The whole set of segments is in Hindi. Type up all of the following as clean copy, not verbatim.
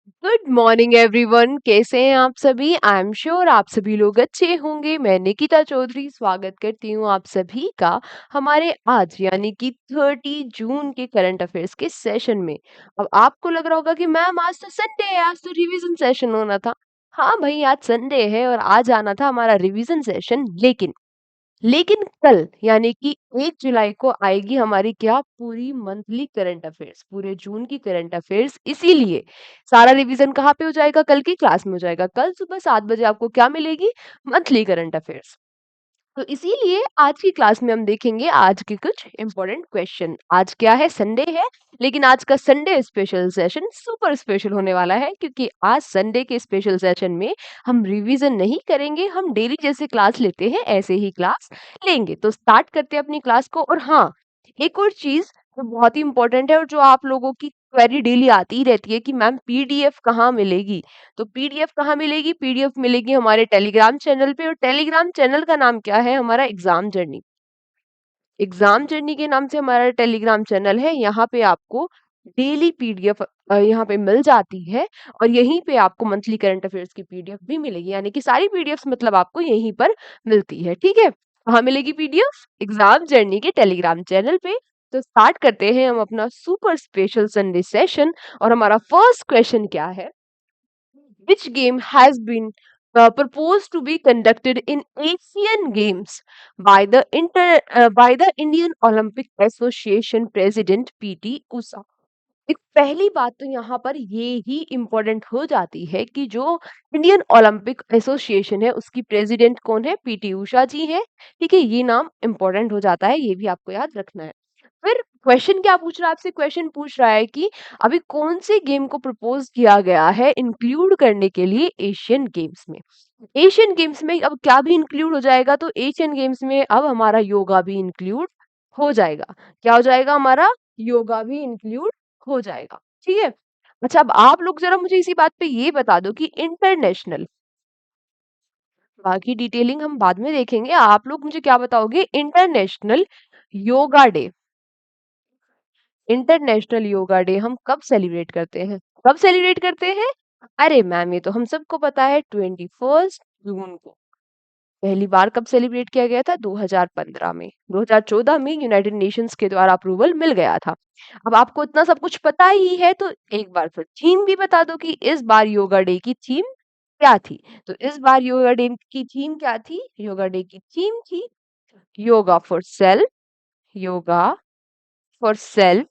गुड मॉर्निंग एवरीवन, कैसे हैं आप सभी। आई एम श्योर आप सभी लोग अच्छे होंगे। मैं निकिता चौधरी स्वागत करती हूँ आप सभी का हमारे आज यानी कि 30 जून के करंट अफेयर्स के सेशन में। अब आपको लग रहा होगा कि मैम आज तो संडे है, आज तो रिवीजन सेशन होना था। हाँ भाई, आज संडे है और आज आना था हमारा रिवीजन सेशन। लेकिन कल यानी कि 1 जुलाई को आएगी हमारी क्या पूरी मंथली करंट अफेयर्स, पूरे जून की करंट अफेयर्स। इसीलिए सारा रिवीजन कहाँ पे हो जाएगा, कल की क्लास में हो जाएगा। कल सुबह 7 बजे आपको क्या मिलेगी, मंथली करंट अफेयर्स। तो इसीलिए आज की क्लास में हम देखेंगे आज के कुछ इंपॉर्टेंट क्वेश्चन। आज क्या है, संडे है, लेकिन आज का Sunday special session super special होने वाला है, क्योंकि आज संडे के स्पेशल सेशन में हम रिवीजन नहीं करेंगे, हम डेली जैसे क्लास लेते हैं ऐसे ही क्लास लेंगे। तो स्टार्ट करते हैं अपनी क्लास को। और हाँ, एक और चीज जो बहुत ही इंपॉर्टेंट है और जो आप लोगों की क्वेरी डेली आती ही रहती है कि मैम पीडीएफ कहाँ मिलेगी। तो पीडीएफ कहाँ मिलेगी, पीडीएफ मिलेगी हमारे टेलीग्राम चैनल पे। और टेलीग्राम चैनल का नाम क्या है, हमारा एग्जाम जर्नी। एग्जाम जर्नी के नाम से हमारा टेलीग्राम चैनल है। यहाँ पे आपको डेली पीडीएफ यहाँ पे मिल जाती है। और यहीं पे आपको मंथली करंट अफेयर्स की पीडीएफ भी मिलेगी, यानी कि सारी पीडीएफ मतलब आपको यहीं पर मिलती है। ठीक है, कहाँ मिलेगी पीडीएफ, एग्जाम जर्नी के टेलीग्राम चैनल पे। तो स्टार्ट करते हैं हम अपना सुपर स्पेशल संडे सेशन। और हमारा फर्स्ट क्वेश्चन क्या है, which game has been proposed to be conducted in Asian Games by the Indian Olympic Association President PT Usha। एक पहली बात तो यहाँ पर ये ही इम्पोर्टेंट हो जाती है कि जो इंडियन ओलंपिक एसोसिएशन है उसकी प्रेसिडेंट कौन है, पीटी उषा जी है। ठीक है, ये नाम इम्पोर्टेंट हो जाता है, ये भी आपको याद रखना है। फिर क्वेश्चन क्या पूछ रहा है आपसे, क्वेश्चन पूछ रहा है कि अभी कौन से गेम को प्रपोज किया गया है इंक्लूड करने के लिए एशियन गेम्स में। एशियन गेम्स में अब क्या भी इंक्लूड हो जाएगा, तो एशियन गेम्स में अब हमारा योगा भी इंक्लूड हो जाएगा। क्या हो जाएगा, हमारा योगा भी इंक्लूड हो जाएगा। ठीक है। अच्छा, अब आप लोग जरा मुझे इसी बात पे ये बता दो कि इंटरनेशनल, बाकी डिटेलिंग हम बाद में देखेंगे, आप लोग मुझे क्या बताओगे, international yoga day, international yoga day हम कब सेलिब्रेट करते हैं, कब सेलिब्रेट करते हैं। अरे मैम, ये तो हम सबको पता है, 21 जून को। पहली बार कब सेलिब्रेट किया गया था, 2015 में। 2014 में यूनाइटेड नेशंस के द्वारा अप्रूवल मिल गया था। अब आपको इतना सब कुछ पता ही है, तो एक बार फिर थीम भी बता दो कि इस बार योगा डे की थीम क्या थी। तो इस बार योगा डे की थीम क्या थी, योगा डे की थीम थी yoga for self, yoga for self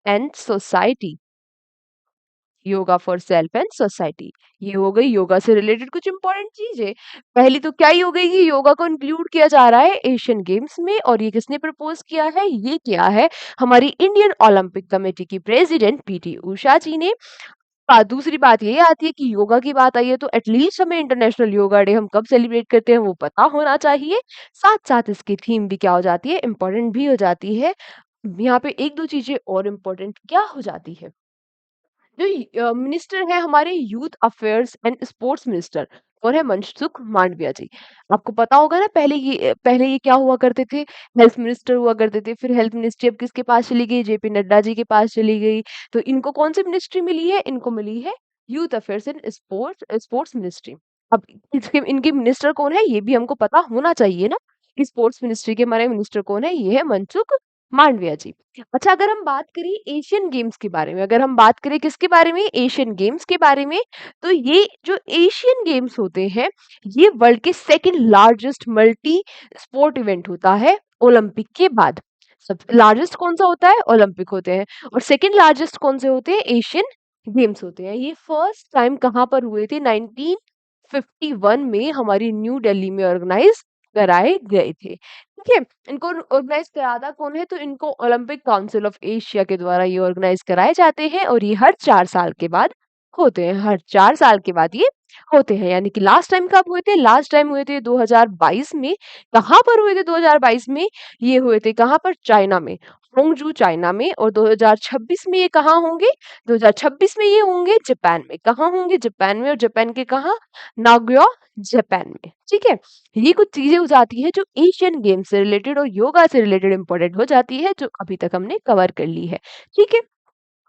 and society, yoga for self and society. ये हो गई योगा से रिलेटेड कुछ इंपॉर्टेंट चीजें। पहली तो क्या ही हो गई कि योगा को इंक्लूड किया जा रहा है एशियन गेम्स में, और ये किसने प्रपोज किया है, ये किया है हमारी इंडियन ओलंपिक कमेटी की प्रेसिडेंट पीटी उषा जी ने। दूसरी बात ये आती है कि योगा की बात आई है, तो एटलीस्ट हमें इंटरनेशनल योगा डे हम कब सेलिब्रेट करते हैं वो पता होना चाहिए। साथ साथ इसकी थीम भी क्या हो जाती है, इंपॉर्टेंट भी हो जाती है। यहाँ पे एक दो चीजें और इम्पोर्टेंट क्या हो जाती है, जो मिनिस्टर है हमारे youth affairs and sports minister, और है मनसुख मांडविया जी। आपको पता होगा ना, पहले ये क्या हुआ करते थे, हेल्थ मिनिस्टर हुआ करते थे। फिर हेल्थ मिनिस्ट्री अब किसके पास चली गई, जेपी नड्डा जी के पास चली गई। तो इनको कौन सी मिनिस्ट्री मिली है, इनको मिली है youth affairs and sports ministry. अब इसके इनके मिनिस्टर कौन है ये भी हमको पता होना चाहिए ना, कि स्पोर्ट्स मिनिस्ट्री के हमारे मिनिस्टर कौन है, ये है मनसुख मांडविया जी। अच्छा, अगर हम बात करें एशियन गेम्स के बारे में, अगर हम बात करें किसके बारे में, एशियन गेम्स के बारे में, तो ये जो एशियन गेम्स होते हैं, ये वर्ल्ड के second largest multi sport event होता है ओलंपिक के बाद। सबसे लार्जेस्ट कौन सा होता है, ओलंपिक होते हैं। और सेकंड लार्जेस्ट कौन से होते हैं, एशियन गेम्स होते हैं। ये फर्स्ट टाइम कहाँ पर हुए थे, 1951 में हमारी न्यू दिल्ली में ऑर्गेनाइज कराए गए थे। ठीक है, इनको ऑर्गेनाइज कराता कौन है, तो इनको ओलंपिक काउंसिल ऑफ एशिया के द्वारा ये ऑर्गेनाइज कराए जाते हैं, और ये हर 4 साल के बाद होते हैं, हर 4 साल के बाद ये होते हैं। यानी कि लास्ट टाइम कब हुए थे, लास्ट टाइम हुए थे 2022 में। कहाँ पर हुए थे 2022 में, ये हुए थे कहाँ पर, चाइना में, होंगजू चाइना में। और 2026 में ये कहाँ होंगे, 2026 में ये होंगे जापान में। कहाँ होंगे, जापान में, और जापान के कहाँ, नागोया जापान में। ठीक है, ये कुछ चीजें हो जाती है जो एशियन गेम से रिलेटेड और योगा से रिलेटेड इंपॉर्टेंट हो जाती है, जो अभी तक हमने कवर कर ली है। ठीक है,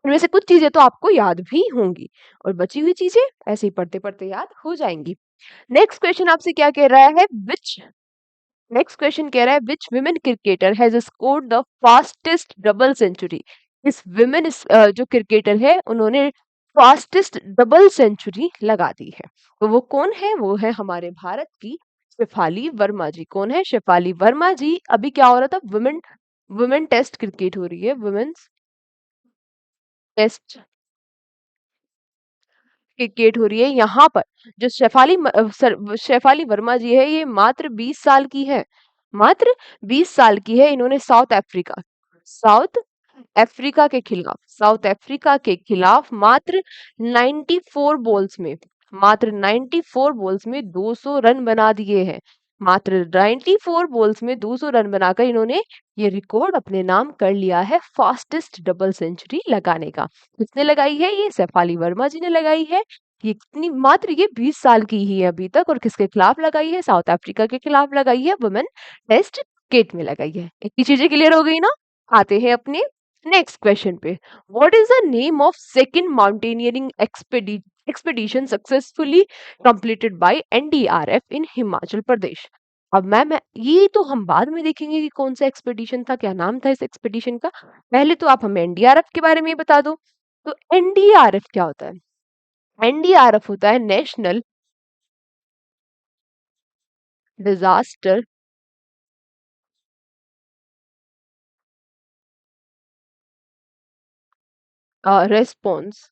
इनमें से कुछ चीजें तो आपको याद भी होंगी और बची हुई चीजें ऐसे ही पढ़ते पढ़ते याद हो जाएंगी। नेक्स्ट क्वेश्चन आपसे क्या कह रहा है, विच नेक्स्ट क्वेश्चन कह रहा है which women cricketer has scored the fastest double century. इस विमेन जो क्रिकेटर है उन्होंने फास्टेस्ट डबल सेंचुरी लगा दी है, तो वो कौन है? वो है हमारे भारत की शेफाली वर्मा जी। कौन है? शेफाली वर्मा जी। अभी क्या हो रहा था, वुमेन वुमेन टेस्ट क्रिकेट हो रही है, वुमेन्स टेस्ट क्रिकेट हो रही है। यहाँ पर जो शेफाली वर्मा जी है ये मात्र 20 साल की है, मात्र 20 साल की है। इन्होंने साउथ साउथ अफ्रीका के खिलाफ मात्र 94 बॉल्स में मात्र 94 बॉल्स में 200 रन बना दिए हैं। मात्र 94 बॉल्स में 200 रन बनाकर इन्होंने ये रिकॉर्ड अपने नाम कर लिया है फास्टेस्ट डबल सेंचुरी लगाने का। किसने लगाई है? ये शेफाली वर्मा जी ने लगाई है। ये कितनी, मात्र ये 20 साल की ही है अभी तक, और किसके खिलाफ लगाई है? साउथ अफ्रीका के खिलाफ लगाई है, वुमेन टेस्ट क्रिकेट में लगाई है। इतनी चीजें क्लियर हो गई ना। आते हैं अपने नेक्स्ट क्वेश्चन पे। What is the name of second mountaineering expedition successfully completed by NDRF in Himachal Pradesh? अब मैं ये तो हम बाद में देखेंगे कि कौन सा एक्सपेडिशन था, क्या नाम था इस एक्सपेडिशन का। पहले तो आप हमें एनडीआरएफ के बारे में ही बता दो। तो एनडीआरएफ क्या होता है? एनडीआरएफ होता है national disaster response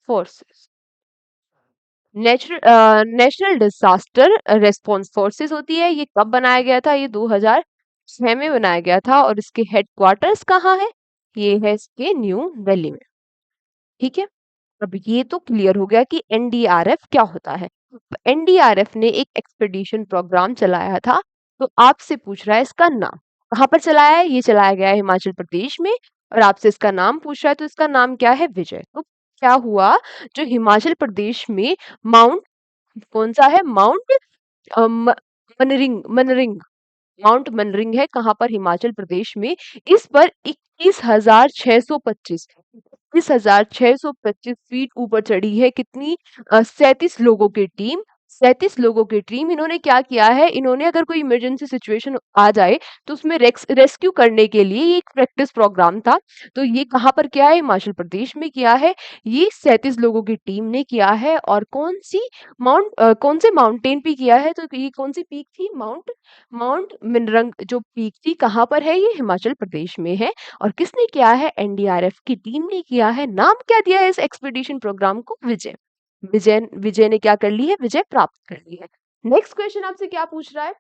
forces. National disaster response forces होती है। ये कब बनाया गया था? ये 2006 में बनाया गया था। और इसके हेडक्वार्टर्स कहाँ है? ये है इसके न्यू दिल्ली में। ठीक है, अब ये तो क्लियर हो गया कि एनडीआरएफ क्या होता है। एनडीआरएफ ने एक एक्सपेडिशन प्रोग्राम चलाया था, तो आपसे पूछ रहा है इसका नाम। कहाँ पर चलाया है? ये चलाया गया है हिमाचल प्रदेश में। और आपसे इसका नाम पूछ रहा है, तो इसका नाम क्या है? विजय। तो क्या हुआ, जो हिमाचल प्रदेश में माउंट, कौन सा है? माउंट मनरिंग माउंट मनरिंग है। कहाँ पर? हिमाचल प्रदेश में। इस पर 21,625 फीट ऊपर चढ़ी है कितनी? 37 लोगों की टीम। 37 लोगों की टीम। इन्होंने क्या किया है, इन्होंने अगर कोई इमरजेंसी सिचुएशन आ जाए तो उसमें रेस्क्यू करने के लिए ये एक प्रैक्टिस प्रोग्राम था। तो ये कहाँ पर किया है? हिमाचल प्रदेश में किया है। ये 37 लोगों की टीम ने किया है। और कौन से माउंटेन पे किया है? तो ये कौन सी पीक थी? माउंट माउंट मिनरंग जो पीक थी, कहाँ पर है? ये हिमाचल प्रदेश में है। और किसने किया है? एनडीआरएफ की टीम ने किया है। नाम क्या दिया है इस एक्सपीडिशन प्रोग्राम को? विजय। विजय ने क्या कर ली है? विजय प्राप्त कर ली है। नेक्स्ट क्वेश्चन आपसे क्या पूछ रहा है,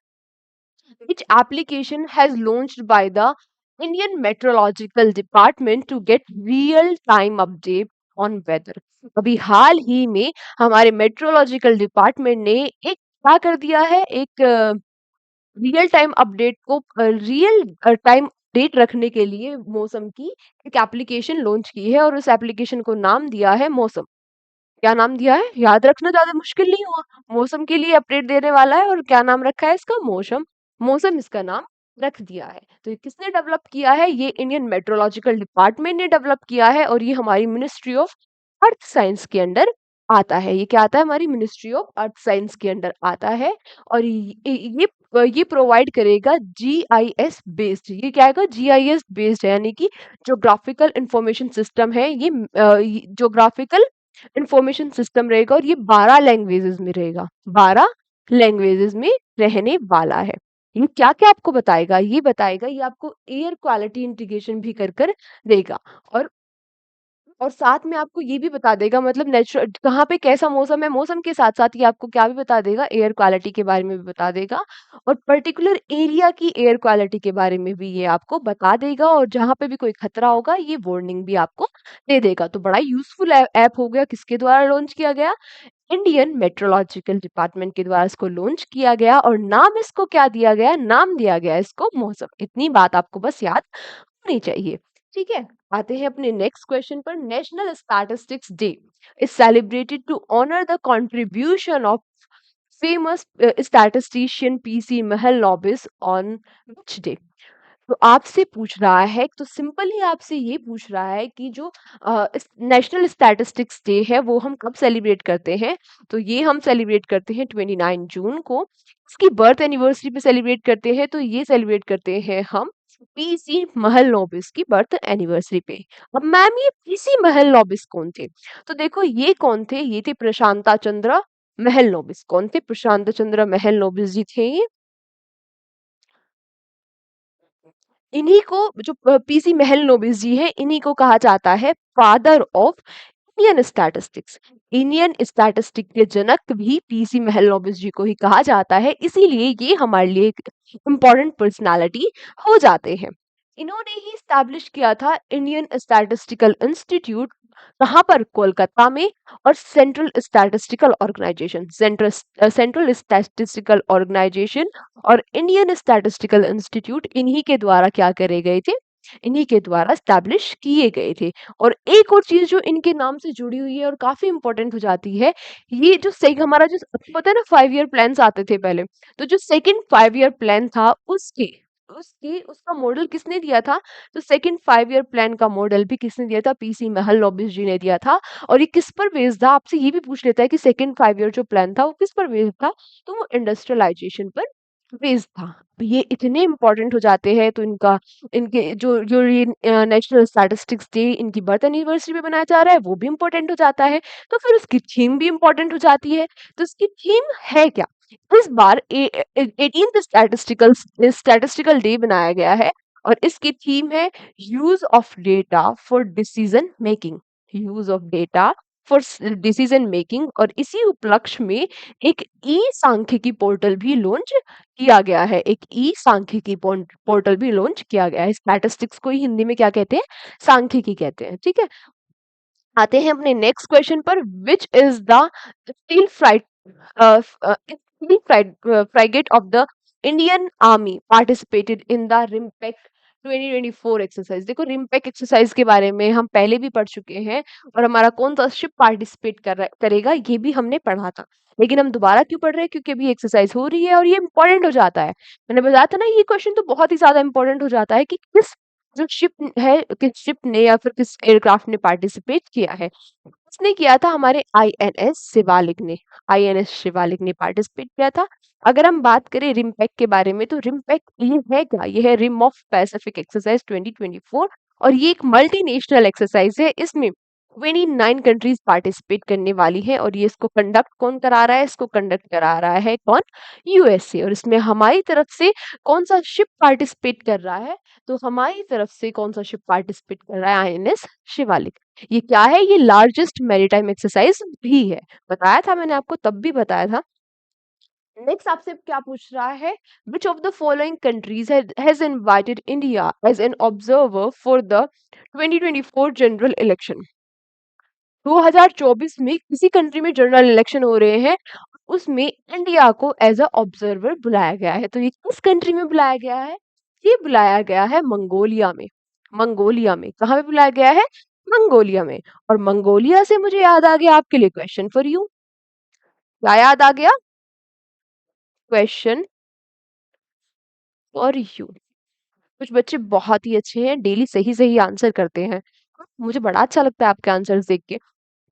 which application has launched by the Indian Meteorological Department to get real time update on weather? अभी हाल ही में हमारे मेट्रोलॉजिकल डिपार्टमेंट ने एक क्या कर दिया है, एक रियल टाइम अपडेट को, रियल टाइम अपडेट रखने के लिए मौसम की एक एप्लीकेशन लॉन्च की है। और उस एप्लीकेशन को नाम दिया है मौसम। क्या नाम दिया है? याद रखना ज्यादा मुश्किल नहीं हुआ। मौसम के लिए अपडेट देने वाला है, और क्या नाम रखा है इसका? मौसम। मौसम इसका नाम रख दिया है। तो ये किसने डेवलप किया है? ये इंडियन मेट्रोलॉजिकल डिपार्टमेंट ने डेवलप किया है। और ये हमारी मिनिस्ट्री ऑफ अर्थ साइंस के अंडर आता है। ये क्या आता है? हमारी मिनिस्ट्री ऑफ अर्थ साइंस के अंडर आता है। और ये प्रोवाइड करेगा जीआईएस बेस्ड। ये क्या है? जीआईएस बेस्ड है, यानी कि जोग्राफिकल इंफॉर्मेशन सिस्टम है। ये जोग्राफिकल इंफॉर्मेशन सिस्टम रहेगा। और ये 12 लैंग्वेजेस में रहेगा, 12 लैंग्वेजेस में रहने वाला है। ये क्या क्या आपको बताएगा? ये बताएगा, ये आपको एयर क्वालिटी इंटीग्रेशन भी कर देगा। और और साथ में आपको ये भी बता देगा, मतलब नेचुरल कहाँ पे कैसा मौसम है, मौसम के साथ साथ ये आपको क्या भी बता देगा, एयर क्वालिटी के बारे में भी बता देगा। और पर्टिकुलर एरिया की एयर क्वालिटी के बारे में भी ये आपको बता देगा। और जहाँ पे भी कोई खतरा होगा ये वार्निंग भी आपको दे देगा। तो बड़ा यूजफुल ऐप हो गया। किसके द्वारा लॉन्च किया गया? इंडियन मेट्रोलॉजिकल डिपार्टमेंट के द्वारा इसको लॉन्च किया गया। और नाम इसको क्या दिया गया? नाम दिया गया इसको मौसम। इतनी बात आपको बस याद होनी चाहिए। ठीक है, आते हैं अपने नेक्स्ट क्वेश्चन पर। National statistics day is celebrated to honour the contribution of famous statistician PC Mahal Lobis on which day? तो आपसे पूछ रहा है, तो सिंपल ही आपसे ये पूछ रहा है कि जो नेशनल स्टैटिस्टिक्स डे है वो हम कब सेलिब्रेट करते हैं? तो ये हम सेलिब्रेट करते हैं 29 जून को। इसकी बर्थ एनिवर्सरी पे सेलिब्रेट करते हैं, तो ये सेलिब्रेट करते हैं हम पीसी महलनोबिस की बर्थ एनिवर्सरी पे। अब मैम ये पीसी महलनोबिस कौन थे? तो देखो ये कौन थे? ये थे प्रशांता चंद्र महलनोबिस। कौन थे? प्रशांत चंद्र महलनोबिस जी थे ये। इन्हीं को जो पीसी महलनोबिस जी हैं, इन्हीं को कहा जाता है father of Indian statistics. Indian statistic के जनक भी पीसी महलनोबिस जी को ही कहा जाता है, इसीलिए ये हमारे लिए एक इम्पोर्टेंट पर्सनालिटी हो जाते हैं। इन्होंने ही स्टैब्लिश किया था इंडियन स्टैटिस्टिकल इंस्टीट्यूट। कहाँ पर? कोलकाता में। और central statistical organisation, central statistical organisation और इंडियन स्टैटिस्टिकल इंस्टीट्यूट इन्हीं के द्वारा क्या करे गए थे? इन्हीं के द्वारा स्टैब्लिश किए गए थे। और एक और चीज जो इनके नाम से जुड़ी हुई है और काफी इंपॉर्टेंट हो जाती है, ये जो सही हमारा जो आपको पता है ना 5 ईयर प्लान्स आते थे पहले, तो जो सेकंड 5 ईयर प्लान था उसके उसके उसका मॉडल किसने दिया था? तो सेकंड 5 ईयर प्लान का मॉडल भी किसने दिया था? पीसी महल लॉबिस जी ने दिया था। और ये किस पर बेस्ड था? आपसे ये भी पूछ लेता है कि सेकंड 5 ईयर जो प्लान था वो किस पर बेस्ड था? तो वो इंडस्ट्रियलाइजेशन पर बेस्ड था। अब ये इतने इंपॉर्टेंट हो जाते हैं, तो इनका इनके जो जो ये नेशनल स्टैटिस्टिक्स डे इनकी बर्थ एनिवर्सरी पे मनाया जा रहा है वो भी इम्पोर्टेंट हो जाता है। तो फिर उसकी थीम भी इम्पोर्टेंट हो जाती है। तो उसकी थीम है क्या? इस बार 18th स्टैटिस्टिकल स्टैटिस्टिकल डे बनाया गया है और इसकी थीम है use of data for decision making. Use of data for decision making. और इसी उपलक्ष्य में एक ई सांख्यिकी पोर्टल भी लॉन्च किया गया है। एक ई सांख्यिकी पोर्टल भी लॉन्च किया गया है। स्टैटिस्टिक्स को ही हिंदी में क्या कहते हैं? सांख्यिकी कहते हैं। ठीक है, आते हैं अपने नेक्स्ट क्वेश्चन पर। Which is the steel frigate of the Indian army participated in the RIMPAC 2024 exercise. देखो रिम्पेक्ट एक्सरसाइज के बारे में हम पहले भी पढ़ चुके हैं और हमारा कौन सा शिप पार्टिसिपेट करेगा ये भी हमने पढ़ा था। लेकिन हम दोबारा क्यों पढ़ रहे हैं? क्योंकि अभी एक्सरसाइज हो रही है और ये इंपॉर्टेंट हो जाता है। मैंने बताया था ना ये क्वेश्चन तो बहुत ही ज्यादा इंपॉर्टेंट हो जाता है कि किस जो शिप है, किस शिप ने या फिर किस एयरक्राफ्ट ने पार्टिसिपेट किया है। उसने किया था हमारे आईएनएस शिवालिक ने। आईएनएस शिवालिक ने पार्टिसिपेट किया था। अगर हम बात करें रिम्पैक के बारे में, तो रिम्पैक ये है क्या? ये है रिम ऑफ पैसिफिक एक्सरसाइज 2024 और ये एक मल्टीनेशनल एक्सरसाइज है। इसमें 29 कंट्रीज पार्टिसिपेट करने वाली है और ये इसको कंडक्ट कौन करा रहा है? इसको कंडक्ट करा रहा है कौन? यूएसए। और इसमें हमारी तरफ से कौन सा शिप पार्टिसिपेट कर रहा है? तो हमारी तरफ से कौन सा शिप पार्टिसिपेट कर रहा है? आईएनएस शिवालिक। ये क्या है? ये लार्जेस्ट मैरीटाइम एक्सरसाइज भी है। बताया था मैंने आपको, तब भी बताया था। नेक्स्ट आपसे क्या पूछ रहा है? Which of the following countries has invited India as an observer for the 2024 general election? 2024 में किसी कंट्री में जनरल इलेक्शन हो रहे हैं, उसमें इंडिया को एज अ ऑब्जर्वर बुलाया गया है। तो ये किस कंट्री में बुलाया गया है? ये बुलाया गया है मंगोलिया में। मंगोलिया में। कहाँ पे बुलाया गया है? मंगोलिया में। और मंगोलिया से मुझे याद आ गया आपके लिए क्वेश्चन फॉर यू। क्या याद आ गया? Question for you. कुछ बच्चे बहुत ही अच्छे हैं, डेली सही सही आंसर करते हैं। मुझे बड़ा अच्छा लगता है आपके आंसर्स देख के।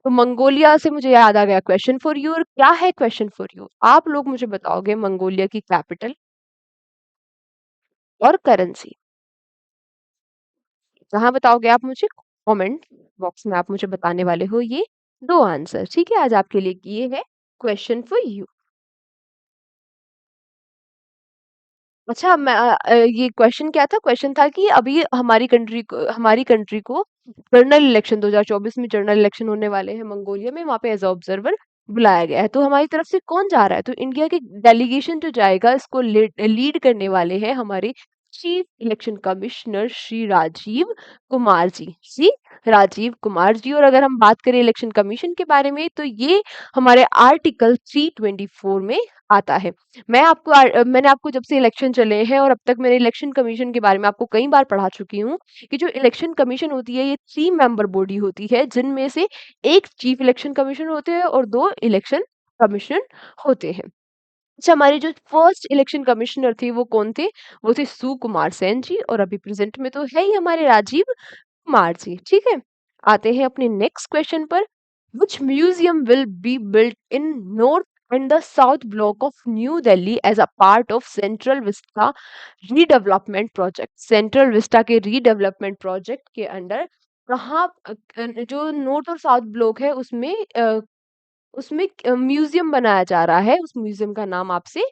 तो मंगोलिया से मुझे याद आ गया क्वेश्चन फॉर यू। और क्या है क्वेश्चन फॉर यू? आप लोग मुझे बताओगे मंगोलिया की कैपिटल और करेंसी। कहाँ बताओगे आप मुझे? कमेंट बॉक्स में आप मुझे बताने वाले हो ये दो आंसर। ठीक है, आज आपके लिए ये है क्वेश्चन फॉर यू। अच्छा, ये क्वेश्चन क्या था? क्वेश्चन था कि अभी हमारी कंट्री को जनरल इलेक्शन 2024 में जनरल इलेक्शन होने वाले हैं मंगोलिया में, वहां पे एज ऑब्जर्वर बुलाया गया है। तो हमारी तरफ से कौन जा रहा है? तो इंडिया के डेलीगेशन जो जाएगा इसको लीड करने वाले हैं हमारे chief election commissioner Shri Rajiv Kumar ji. Shri Rajiv Kumar ji. और अगर हम बात करें इलेक्शन कमीशन के बारे में, तो ये हमारे आर्टिकल 324 में आता है। मैंने आपको जब से इलेक्शन चले हैं और अब तक मैंने इलेक्शन कमीशन के बारे में आपको कई बार पढ़ा चुकी हूँ कि जो इलेक्शन कमीशन होती है ये 3 मेंबर बॉडी होती है, जिनमें से एक चीफ इलेक्शन कमीशन होते हैं और 2 इलेक्शन कमीशन होते हैं। अच्छा, हमारे जो फर्स्ट इलेक्शन कमिश्नर थे वो कौन थे? वो थे सुकुमार सेन जी, और अभी प्रेजेंट में तो है ही हमारे राजीव कुमार जी, ठीक है? आते हैं अपने नेक्स्ट क्वेश्चन पर। Which museum will be built in North and the South Block of New Delhi as a part of Central Vista redevelopment project? Central Vista के रीडेवलपमेंट प्रोजेक्ट के अंडर कहाँ जो नॉर्थ और साउथ ब्लॉक है उसमें उसमें म्यूजियम बनाया जा रहा है, उस म्यूजियम का नाम आपसे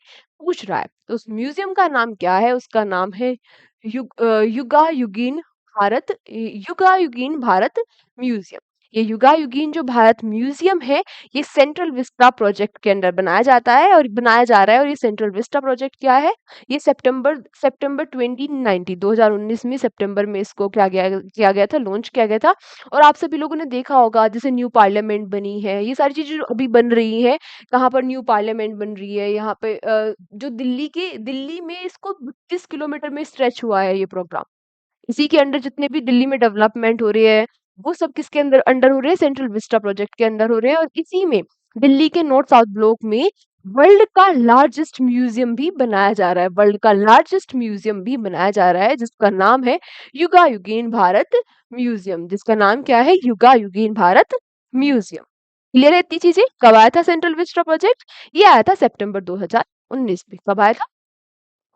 पूछ रहा है। तो उस म्यूजियम का नाम क्या है? उसका नाम है युगायुगीन युगायुगीन भारत म्यूजियम। ये युगायुगीन जो भारत म्यूजियम है, ये सेंट्रल विस्टा प्रोजेक्ट के अंडर बनाया जाता है और बनाया जा रहा है। और ये सेंट्रल विस्टा प्रोजेक्ट क्या है? ये सितंबर सितंबर 2019 में सितंबर में इसको किया गया था, लॉन्च किया गया था। और आप सभी लोगों ने देखा होगा जैसे न्यू पार्लियामेंट बनी है, ये सारी चीजें जो अभी बन रही है, कहाँ पर न्यू पार्लियामेंट बन रही है, यहाँ पे जो दिल्ली में इसको 32 किलोमीटर में स्ट्रेच हुआ है ये प्रोग्राम। इसी के अंडर जितने भी दिल्ली में डेवलपमेंट हो रही है, वो सब किसके अंदर अंडर हो रहे हैं? सेंट्रल विस्टा प्रोजेक्ट के अंदर हो रहे हैं। और इसी में दिल्ली के नॉर्थ साउथ ब्लॉक में वर्ल्ड का लार्जेस्ट म्यूजियम भी बनाया जा रहा है, वर्ल्ड का लार्जेस्ट म्यूजियम भी बनाया जा रहा है, जिसका नाम है युगायुगीन भारत म्यूजियम। जिसका नाम क्या है? युगायुगीन भारत म्यूजियम। क्लियर है इतनी चीजें? कब आया था सेंट्रल विस्टा प्रोजेक्ट? ये आया था सितंबर 2019 में। कब आया था?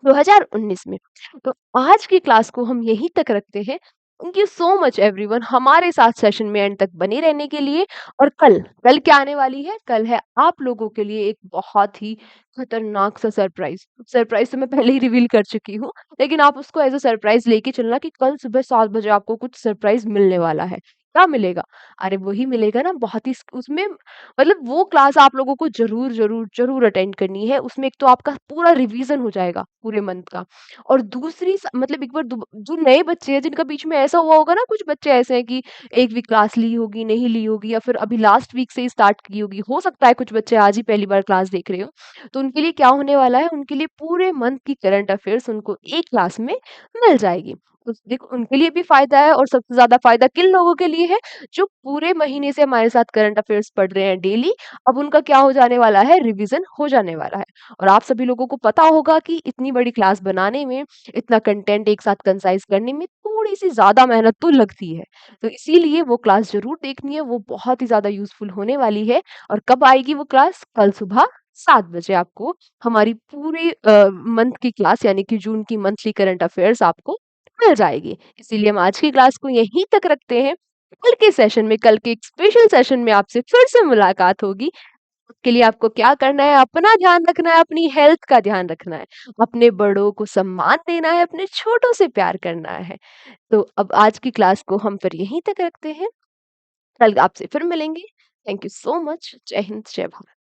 2019 में। तो आज की क्लास को हम यहीं तक रखते हैं। Thank you so much everyone हमारे साथ सेशन में एंड तक बने रहने के लिए। और कल कल क्या आने वाली है? कल है आप लोगों के लिए एक बहुत ही खतरनाक सा सरप्राइज। सरप्राइज तो मैं पहले ही रिवील कर चुकी हूँ, लेकिन आप उसको एज अ सरप्राइज लेके चलना कि कल सुबह 7 बजे आपको कुछ सरप्राइज मिलने वाला है। क्या मिलेगा? अरे वही मिलेगा ना, बहुत ही उसमें मतलब वो क्लास आप लोगों को जरूर जरूर जरूर अटेंड करनी है। उसमें एक तो आपका पूरा रिवीजन हो जाएगा पूरे मंथ का। और दूसरी मतलब एक बार जो नए बच्चे हैं जिनका बीच में ऐसा हुआ होगा ना, कुछ बच्चे ऐसे हैं कि एक वीक क्लास ली होगी, नहीं ली होगी, या फिर अभी लास्ट वीक से ही स्टार्ट की होगी, हो सकता है कुछ बच्चे आज ही पहली बार क्लास देख रहे हो। तो उनके लिए क्या होने वाला है? उनके लिए पूरे मंथ की करंट अफेयर्स उनको एक क्लास में मिल जाएगी। तो देखो उनके लिए भी फायदा है, और सबसे ज्यादा फायदा किन लोगों के लिए है? जो पूरे महीने से हमारे साथ करंट अफेयर्स पढ़ रहे हैं डेली। अब उनका क्या हो जाने वाला है? रिवीजन हो जाने वाला है। और आप सभी लोगों को पता होगा कि इतनी बड़ी क्लास बनाने में, इतना कंटेंट एक साथ कंसाइज करने में थोड़ी सी ज्यादा मेहनत तो लगती है। तो इसीलिए वो क्लास जरूर देखनी है, वो बहुत ही ज्यादा यूजफुल होने वाली है। और कब आएगी वो क्लास? कल सुबह 7 बजे आपको हमारी पूरी मंथ की क्लास यानी कि जून की मंथली करंट अफेयर्स आपको मिल जाएगी। इसीलिए हम आज की क्लास को यहीं तक रखते हैं। कल के सेशन में, कल के एक स्पेशल सेशन में आपसे फिर से मुलाकात होगी। उसके लिए आपको क्या करना है? अपना ध्यान रखना है, अपनी हेल्थ का ध्यान रखना है, अपने बड़ों को सम्मान देना है, अपने छोटों से प्यार करना है। तो अब आज की क्लास को हम फिर यहीं तक रखते हैं। कल आपसे फिर मिलेंगे। Thank you so much. जय हिंद, जय भारत।